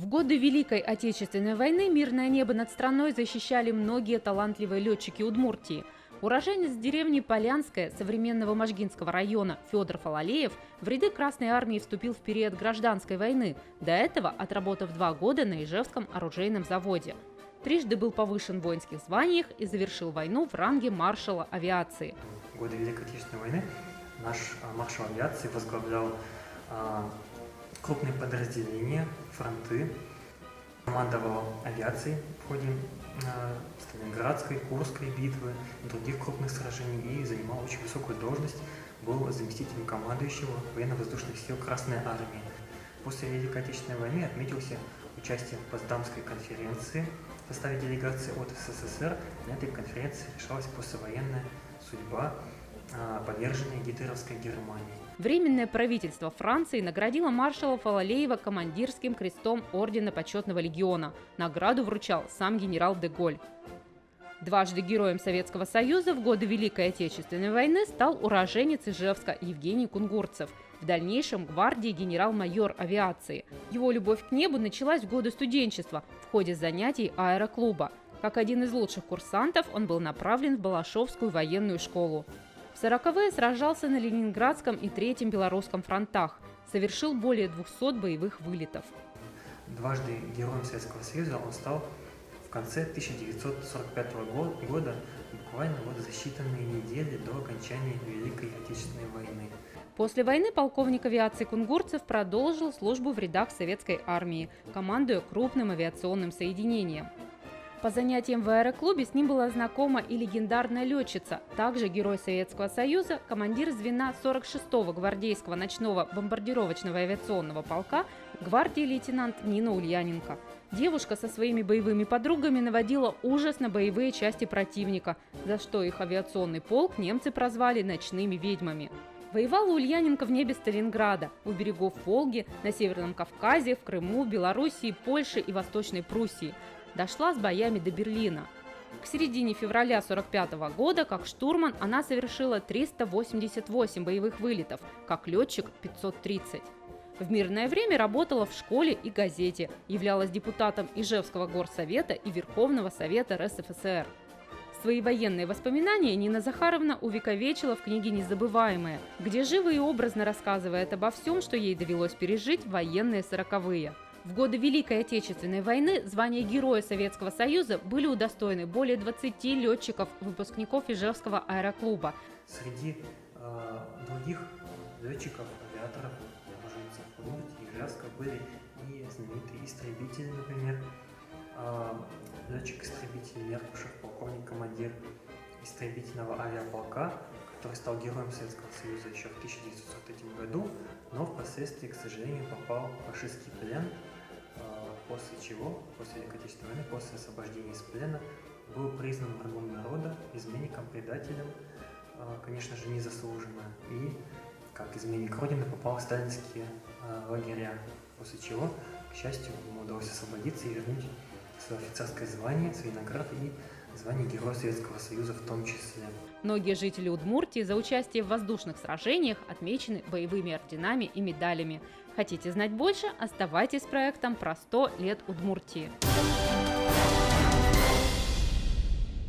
В годы Великой Отечественной войны мирное небо над страной защищали многие талантливые летчики Удмуртии. Уроженец деревни Полянская современного Можгинского района Федор Фалалеев в ряды Красной армии вступил в период гражданской войны, до этого отработав 2 года на Ижевском оружейном заводе. Трижды был повышен в воинских званиях и завершил войну в ранге маршала авиации. В годы Великой Отечественной войны наш маршал авиации возглавлял крупные подразделения, фронты, командовал авиацией в ходе Сталинградской, Курской битвы и других крупных сражений и занимал очень высокую должность, был заместителем командующего военно-воздушных сил Красной армии. После Великой Отечественной войны отметился участием в Потсдамской конференции в составе делегации от СССР. На этой конференции решалась послевоенная судьба подверженной гитлеровской Германии. Временное правительство Франции наградило маршала Фалалеева командирским крестом Ордена Почетного легиона. Награду вручал сам генерал де Голь. Дважды героем Советского Союза в годы Великой Отечественной войны стал уроженец Ижевска Евгений Кунгурцев. В дальнейшем гвардии генерал-майор авиации. Его любовь к небу началась в годы студенчества в ходе занятий аэроклуба. Как один из лучших курсантов он был направлен в Балашовскую военную школу. В 40-е сражался на Ленинградском и Третьем Белорусском фронтах. Совершил более 200 боевых вылетов. Дважды героем Советского Союза он стал в конце 1945 года, буквально за считанные недели до окончания Великой Отечественной войны. После войны полковник авиации Кунгурцев продолжил службу в рядах Советской армии, командуя крупным авиационным соединением. По занятиям в аэроклубе с ним была знакома и легендарная летчица, также герой Советского Союза, командир звена 46-го гвардейского ночного бомбардировочного авиационного полка гвардии лейтенант Нина Ульяненко. Девушка со своими боевыми подругами наводила ужас на боевые части противника, за что их авиационный полк немцы прозвали «ночными ведьмами». Воевала Ульяненко в небе Сталинграда, у берегов Волги, на Северном Кавказе, в Крыму, Белоруссии, Польше и Восточной Пруссии. Дошла с боями до Берлина. К середине февраля 1945 года, как штурман, она совершила 388 боевых вылетов, как летчик – 530. В мирное время работала в школе и газете, являлась депутатом Ижевского горсовета и Верховного совета РСФСР. Свои военные воспоминания Нина Захаровна увековечила в книге «Незабываемые», где живо и образно рассказывает обо всем, что ей довелось пережить в военные 40-е. В годы Великой Отечественной войны звания Героя Советского Союза были удостоены более 20 летчиков, выпускников Ижевского аэроклуба. Среди других летчиков, авиаторов, уроженцев Удмуртии и Ижевска были и знаменитые истребители, например, летчик-истребитель Меркушев, полковник-командир истребительного авиаполка, который стал Героем Советского Союза еще в 1943 году, но впоследствии, к сожалению, попал в фашистский плен, после чего, после Великой Отечественной войны, после освобождения из плена, был признан врагом народа, изменником, предателем, конечно же, незаслуженно, и как изменник Родины попал в сталинские лагеря, после чего, к счастью, ему удалось освободиться и вернуть свое офицерское звание, свои награды и звание Героя Советского Союза в том числе. Многие жители Удмуртии за участие в воздушных сражениях отмечены боевыми орденами и медалями. Хотите знать больше? Оставайтесь с проектом про 100 лет Удмуртии.